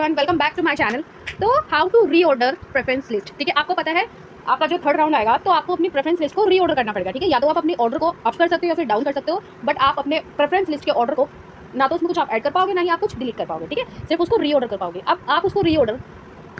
Everyone, welcome back to my channel. तो how to reorder preference list. ठीक है, आपको पता है आपका जो थर्ड राउंड आएगा तो आपको अपनी प्रेफरेंस लिस्ट को रीऑर्डर करना पड़ेगा। ठीक है, या तो आप अपने ऑर्डर को अप कर सकते हो या फिर डाउन कर सकते हो, बट आप अपने प्रेफरेंस लिस्ट के ऑर्डर को ना तो उसमें कुछ आप ऐड कर पाओगे ना ही आप कुछ डिलीट कर पाओगे। ठीक है, सिर्फ उसको रीऑर्डर कर पाओगे। अब आप उसको रीऑर्डर,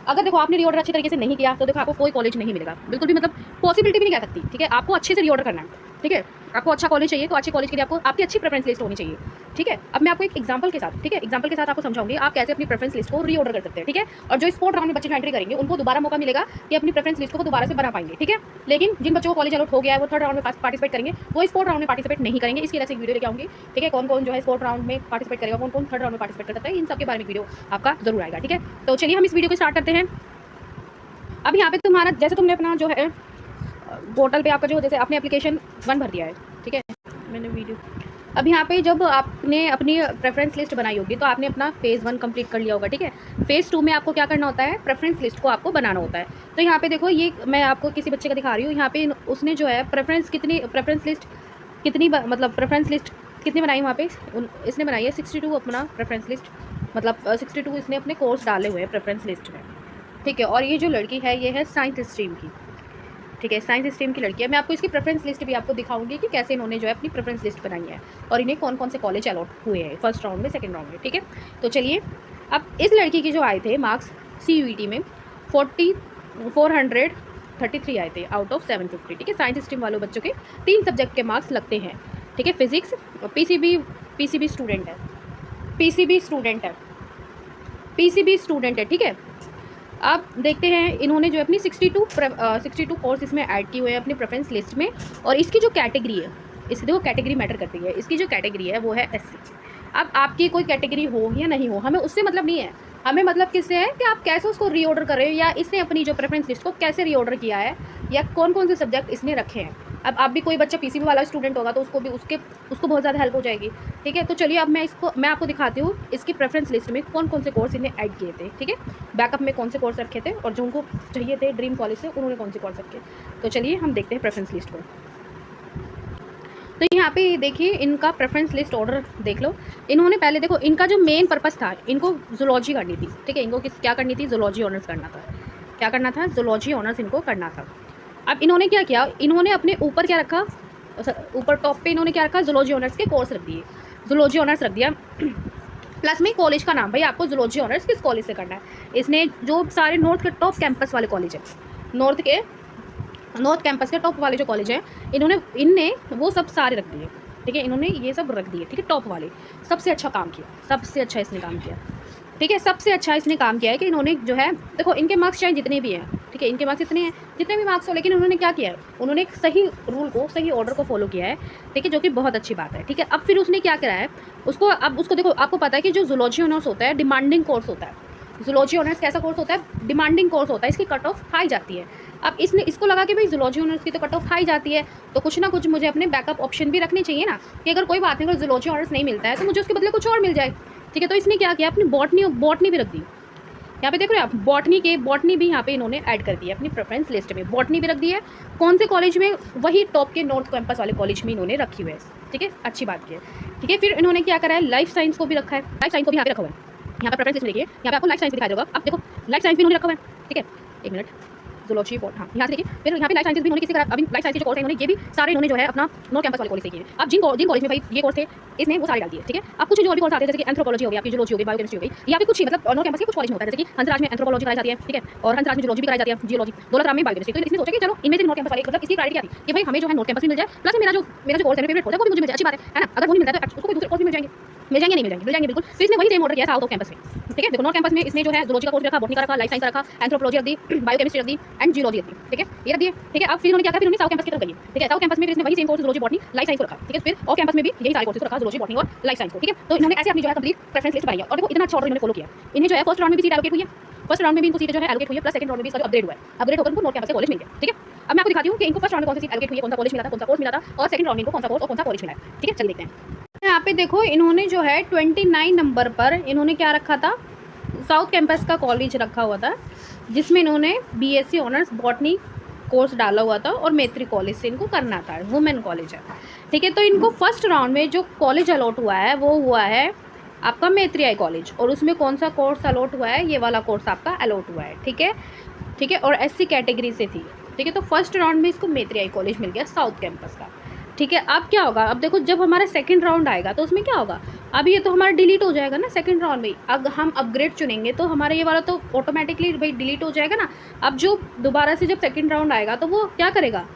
अगर देखो आपने रीऑर्डर अच्छी तरीके से नहीं किया तो देखो आपको कोई कॉलेज नहीं मिलेगा, बिल्कुल भी, मतलब पॉसिबिलिटी भी नहीं कह सकती। ठीक है, आपको अच्छे से रीऑर्डर करना है। ठीक है, आपको अच्छा कॉलेज चाहिए तो अच्छे कॉलेज के लिए आपको आपकी अच्छी प्रेफरेंस लिस्ट होनी चाहिए। ठीक है, अब मैं आपको एक एग्जांपल के साथ, ठीक है, एग्जांपल के साथ आपको समझाऊंगी आप कैसे अपनी प्रेफरेंस लिस्ट को रीऑर्डर कर सकते हैं। ठीक है, और जो स्पोर्ट राउंड में बच्चे एंट्री करेंगे उनको दोबारा मौका मिलेगा कि अपनी प्रेफरेंस लिस्ट को दोबारा से बना पाएंगे। ठीक है, लेकिन जिन बच्चों को कॉलेज अलॉट हो गया है वो थर्ड राउंड में पार्टिसिपेट करेंगे, वो स्पोर्ट राउंड में पार्टिसिपेट नहीं करेंगे। इसकी वजह से वीडियो लेके आऊंगी। ठीक है, कौन कौन जो है स्पोर्ट राउंड में पार्टिसिपेट करेगा, कौन कौन थर्ड राउंड में पार्टिसिपेट कर सकता है, इन सब के बारे में वीडियो आपका जरूर आएगा। ठीक है, तो चलिए हम इस वीडियो को स्टार्ट करते हैं। अब यहाँ पे तुम्हारा जैसे तुमने अपना जो है पोर्टल पे आपका जो जैसे आपने एप्लीकेशन 1 भर दिया है। ठीक है, मैंने वीडियो अब यहाँ पे जब आपने अपनी प्रेफरेंस लिस्ट बनाई होगी तो आपने अपना फेज़ 1 कंप्लीट कर लिया होगा। ठीक है, फेज़ 2 में आपको क्या करना होता है, प्रेफरेंस लिस्ट को आपको बनाना होता है। तो यहाँ पे देखो, ये मैं आपको किसी बच्चे का दिखा रही हूँ। यहाँ पे उसने जो है प्रेफरेंस लिस्ट कितनी बनाई वहाँ पे इसने बनाई है 62 अपना प्रेफरेंस लिस्ट, मतलब 62 इसने अपने कोर्स डाले हुए हैं प्रेफरेंस लिस्ट में। ठीक है, और ये जो लड़की है ये है साइंस स्ट्रीम की। ठीक है, साइंस स्ट्रीम की लड़की है। मैं आपको इसकी प्रेफरेंस लिस्ट भी आपको दिखाऊंगी कि कैसे इन्होंने जो है अपनी प्रेफरेंस लिस्ट बनाई है और इन्हें कौन कौन से कॉलेज अलॉट हुए हैं फर्स्ट राउंड में, सेकंड राउंड में। ठीक है, तो चलिए अब इस लड़की की जो आए थे मार्क्स CUET में 433 आए थे आउट ऑफ 750। ठीक है, साइंस स्ट्रीम वालों बच्चों के 3 सब्जेक्ट के मार्क्स लगते हैं। ठीक है, फिजिक्स, PCB स्टूडेंट है, PCB स्टूडेंट है। ठीक है, अब देखते हैं इन्होंने जो अपनी 62 कोर्स इसमें ऐड किए हुए हैं अपनी प्रेफरेंस लिस्ट में। और इसकी जो कैटेगरी है, इसकी देखो कैटेगरी मैटर करती है। इसकी जो कैटेगरी है वो है SC। अब आपकी कोई कैटेगरी हो या नहीं हो, हमें उससे मतलब नहीं है। हमें मतलब किससे है कि आप कैसे उसको रीऑर्डर कर रहे हो, या इसने अपनी जो प्रेफरेंस लिस्ट को कैसे रीऑर्डर किया है, या कौन कौन से सब्जेक्ट इसने रखे हैं। अब आप भी कोई बच्चा PCB वाला स्टूडेंट होगा तो उसको बहुत ज़्यादा हेल्प हो जाएगी। ठीक है, तो चलिए अब मैं आपको दिखाती हूँ इसकी प्रेफरेंस लिस्ट में कौन कौन से कोर्स इन्हें ऐड किए थे। ठीक है, बैकअप में कौन से कोर्स रखे थे और जो उनको चाहिए थे ड्रीम कॉलेज से उन्होंने कौन से कोर्स रखे। तो चलिए हम देखते हैं प्रेफरेंस लिस्ट को। तो यहाँ पे देखिए इनका प्रेफरेंस लिस्ट ऑर्डर देख लो। इन्होंने पहले देखो, इनका जो मेन पर्पस था, इनको जूलॉजी करनी थी। ठीक है, इनको क्या करनी थी, जूलॉजी ऑनर्स करना था। क्या करना था, जूलॉजी ऑनर्स इनको करना था। अब इन्होंने क्या किया, इन्होंने अपने ऊपर क्या रखा, ऊपर टॉप पे इन्होंने क्या रखा, जूलॉजी ऑनर्स के कोर्स रख दिए, जूलॉजी ऑनर्स रख दिया। प्लस में कॉलेज का नाम, भाई आपको जूलॉजी ऑनर्स किस कॉलेज से करना है। इसने जो सारे नॉर्थ के टॉप कैंपस वाले कॉलेज है, नॉर्थ कैंपस के टॉप वाले जो कॉलेज हैं, इनने वो सब सारे रख दिए। ठीक है, इन्होंने ये सब रख दिए। ठीक है, टॉप वाले सबसे अच्छा काम किया, सबसे अच्छा इसने काम किया। ठीक है, सबसे अच्छा इसने काम किया है कि इन्होंने जो है देखो, इनके मार्क्स चाहे जितने भी हैं, ठीक है, इनके मार्क्स इतने हैं जितने भी मार्क्स हो, लेकिन उन्होंने क्या किया है, उन्होंने एक सही रूल को, सही ऑर्डर को फॉलो किया है। ठीक है, जो कि बहुत अच्छी बात है। ठीक है, अब फिर उसने क्या करा है, उसको देखो, आपको पता है कि जो जूलॉजी ऑनर्स होता है डिमांडिंग कोर्स होता है। जूलॉजी ऑनर्स कैसा कोर्स होता है, डिमांडिंग कोर्स होता है, इसकी कट ऑफ हाई जाती है। अब इसको लगा कि भाई जूलॉजी ऑनर्स की तो कट ऑफ हाई जाती है, तो कुछ ना कुछ मुझे अपने बैकअप ऑप्शन भी रखने चाहिए ना, कि अगर कोई बात नहीं, अगर जूलॉजी ऑनर्स नहीं मिलता है तो मुझे उसके बदले कुछ और मिल जाए। ठीक है, तो इसने क्या किया, अपनी बॉटनी भी रख दी। यहाँ पे देखो आप, बॉटनी भी यहाँ पे इन्होंने ऐड कर दी है अपनी प्रेफरेंस लिस्ट में। बॉटनी भी रख दी है, कौन से कॉलेज में, वही टॉप के नॉर्थ कैंपस वाले कॉलेज में इन्होंने रखी हुई है। ठीक है, अच्छी बात की है। ठीक है, फिर इन्होंने क्या करा है, लाइफ साइंस को भी रखा है, लाइफ साइंस को भी यहाँ पे रखा हुआ है। यहाँ पे प्रेफरेंस लिस्ट में देखिए, यहाँ पे आपको लाइफ साइंस दिखाई देगा। अब देखो लाइफ साइंस भी इन्होंने रखा हुआ है। ठीक है, एक मिनट, जूलॉजी बोर्ड, हाँ यहाँ से देखिए, फिर यहाँ पे लाइफ साइंसेज भी इन्होंने किसी करा। अभी लाइफ साइंस के जो कोर्स है इन्होंने ये भी सारे इन्होंने जो है अपना नॉर्थ कैंपस वाले कॉलेज से किए हैं। अब जिन कॉलेज में भाई ये कोर्स थे इसने वो सारे डाल दिए। ठीक है, अब कुछ जो भी कोर्स आते हैं जैसे कि एंथ्रोपोलॉजी हो गया, आपकी जूलॉजी हो गई, बायोकेमिस्ट्री हो गई, या फिर कुछ ही मतलब नॉर्थ कैंपस के कुछ कॉलेज में होता है, जैसे कि हंसराज में एंथ्रोपोलॉजी कराई जाती है। ठीक है, और हंसराज में जूलॉजी भी कराई जाती है, जियोलॉजी, दौलतराम में बायोकेमिस्ट्री। तो इसने सोचा कि चलो इनमें से नॉर्थ कैंपस वाले, मतलब इसकी प्रायोरिटी आती है कि भाई हमें जो है नॉर्थ कैंपस में मिल जाए, प्लस मेरा जो कोर्स है, फेवरेट कोर्स है, वो भी मुझे मिल जाए, अच्छी बात है ना। अगर वो नहीं मिलता है तो उसको कोई दूसरे कोर्स भी मिल जाएंगे, नहीं मिल जाएंगे बिल्कुल। तो इसने वही सेम ऑर्डर किया साउथ ऑफ कैंपस में। ठीक है, देखो नॉर्थ कैंपस में इसने जो है जूलॉजी का कोर्स रखा, बॉटनी का रखा, लाइफ साइंस का रखा, एंथ्रोपोलॉजी रख दी, बायोकेमिस्ट्री रख दी एंड जियोलॉजी रख दी। ठीक है, ये रख दिए। ठीक है, अब फिर उन्होंने क्या कहा, फिर उन्होंने साउथ कैंपस की तरफ गई। ठीक है, साउथ कैंपस में इसने वही same course zoology, botany, life science को रखा। ठीक है, फिर ऑफ कैंपस में भी यही सारे कोर्सेज को रखा, जूलॉजी, बॉटनी और लाइफ साइंस को। ठीक है, तो इन्होंने ऐसे अपनी जो है कंप्लीट प्रेफरेंस लिस्ट बनाई है। और देखो इतना अच्छा ऑर्डर इन्होंने फॉलो किया। इन्हें जो है फर्स्ट राउंड में भी सीट एलोकेट हुई है, फर्स्ट राउंड में भी इनको सीट जो है एलोकेट हुई है, प्लस सेकंड राउंड में भी इसका अपग्रेड हुआ है, अपग्रेड होकर इनको नॉर्थ कैंपस से कॉलेज मिल गया। ठीक है, अब मैं आपको दिखाती हूँ कि इनको फर्स्ट राउंड में कौन सी सीट एलोकेट हुई है, कौन सा कॉलेज मिला था, कौन सा कोर्स मिला था, और सेकंड राउंड में इनको कौन सा कोर्स और कौन सा कॉलेज मिला है। ठीक है, चलिए देखते हैं। यहाँ पे देखो इन्होंने जो है 29 नंबर पर इन्होंने क्या रखा था, साउथ कैंपस का कॉलेज रखा हुआ था, जिसमें इन्होंने BSc ऑनर्स बॉटनी कोर्स डाला हुआ था और मैत्री कॉलेज से इनको करना था, वुमेन कॉलेज है। ठीक है, तो इनको फर्स्ट राउंड में जो कॉलेज अलॉट हुआ है वो हुआ है आपका मैत्रेयी कॉलेज, और उसमें कौन सा कोर्स अलॉट हुआ है, ये वाला कोर्स आपका अलॉट हुआ है, ठीक है, ठीक है, और एससी कैटेगरी से थी, ठीक है। तो फर्स्ट राउंड में इसको मैत्रेयी कॉलेज मिल गया साउथ कैंपस का, ठीक है। अब क्या होगा, अब देखो जब हमारा सेकंड राउंड आएगा तो उसमें क्या होगा, अब ये तो हमारा डिलीट हो जाएगा ना सेकंड राउंड में, अब हम अपग्रेड चुनेंगे तो हमारा ये वाला तो ऑटोमेटिकली भाई डिलीट हो जाएगा ना। अब जो दोबारा से जब सेकंड राउंड आएगा तो वो क्या करेगा,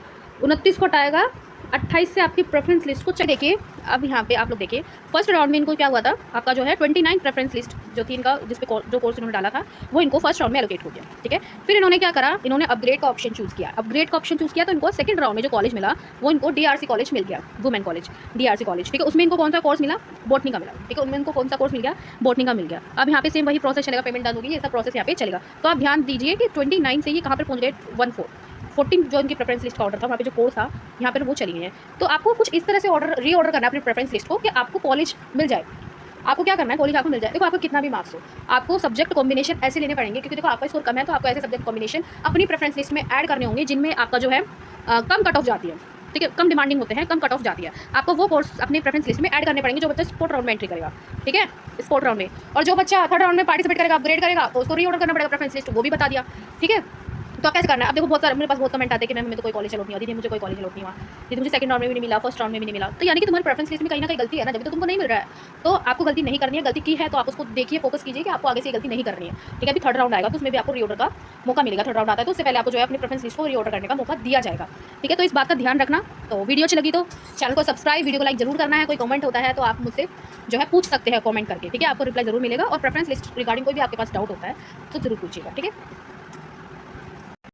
29 को हटाएगा, 28 से आपकी प्रेफरेंस लिस्ट को देखिए। अब यहाँ पे आप लोग देखिए, फर्स्ट राउंड में इनको क्या हुआ था, आपका जो है 29 प्रेफरेंस लिस्ट जो थी इनका, जिस पे जो कोर्स इन्होंने डाला था वो इनको फर्स्ट राउंड में एलोकेट हो गया, ठीक है। फिर इन्होंने क्या करा, इन्होंने अपग्रेड का ऑप्शन चूज़ किया, अपग्रेड का ऑप्शन चूज़ किया तो इनको सेकंड राउंड में जो कॉलेज मिला वो इनको डीआरसी कॉलेज मिल गया, वुमेन कॉलेज, डीआरसी कॉलेज, ठीक है। उसमें इनको कौन सा कोर्स मिला, बॉटनी का मिला, ठीक है, उनमें इनको कौन सा कोर्स मिल गया, बॉटनी का मिल गया। अब यहाँ पे सेम वही प्रोसेस चलेगा, पेमेंट डन होगी, ये सब प्रोसेस यहाँ पे चलेगा। तो आप ध्यान दीजिए कि 29 से ये कहाँ पर पहुँच गए, 14 जो इनकी प्रेफरेंस लिस्ट का ऑर्डर था, वहाँ पे जो कोर्स था यहाँ पर वो चली गई है। तो आपको कुछ इस तरह से रीऑर्डर करना है अपने प्रेफरेंस लिस्ट को कि आपको कॉलेज मिल जाए। आपको क्या करना है, कॉलेज आपको मिल जाए, देखो आपको कितना भी मार्क्स हो, आपको सब्जेक्ट कॉम्बिनेशन ऐसे लेने पड़ेंगे, क्योंकि देखो आपका स्कोर कम है तो आपको ऐसे सब्जेक्ट कॉम्बिनेशन अपनी प्रेफरेंस लिस्ट में ऐड करने होंगे जिनमें आपका जो है कम कट ऑफ जाती है, ठीक है, कम डिमांडिंग होते हैं, कम कट ऑफ जाती है। आपको वो कोर्स अपनी प्रेफरेंस लिस्ट में ऐड करने पड़ेंगे जो बच्चा स्पोर्ट राउंड में एंट्री करेगा, ठीक है, स्पोर्ट राउंड में। और जो बच्चा थर्ड राउंड में पार्टिसिपेट करेगा, अपग्रेड करेगा, तो उसको रीऑर्डर करना पड़ेगा प्रेफरेंस लिस्ट, वो भी बता दिया, ठीक है। तो आप कैसे करना है, अब देखो बहुत सारे मेरे पास बहुत कमेंट आते हैं कि मैम मुझे तो कोई कॉलेज अलॉट नहीं हुआ, दीदी मुझे कोई कॉलेज अलॉट नहीं हुआ, दीदी मुझे सेकंड राउंड में भी नहीं मिला, फर्स्ट राउंड में भी नहीं मिला। तो यानी कि तुम्हारी प्रेफरेंस लिस्ट में कहीं ना कहीं गलती है ना, जब तो तुमको नहीं मिल रहा है। तो आपको गलती नहीं करनी है, गलती की है तो आप उसको देखिए, फोकस कीजिए कि आपको आगे से ये गलती नहीं करनी है, ठीक है। अभी थर्ड राउंड आएगा तो उसमें भी आपको रीऑर्डर का मौका मिलेगा, थर्ड राउंड आता है तो उससे पहले आपको जो है अपनी प्रेफरेंस लिस्ट को रीऑर्डर करने का मौका दिया जाएगा, ठीक है। तो इस बात का ध्यान रखना। तो वीडियो अच्छी लगी तो चैनल को सब्सक्राइब, वीडियो को लाइक जरूर करना है। कोई कमेंट होता है तो आप मुझसे जो है पूछ सकते हैं कमेंट करके, ठीक है, आपको रिप्लाई जरूर मिलेगा। और प्रेफरेंस लिस्ट रिगार्डिंग कोई भी आपके पास डाउट होता है तो जरूर पूछिएगा, ठीक है।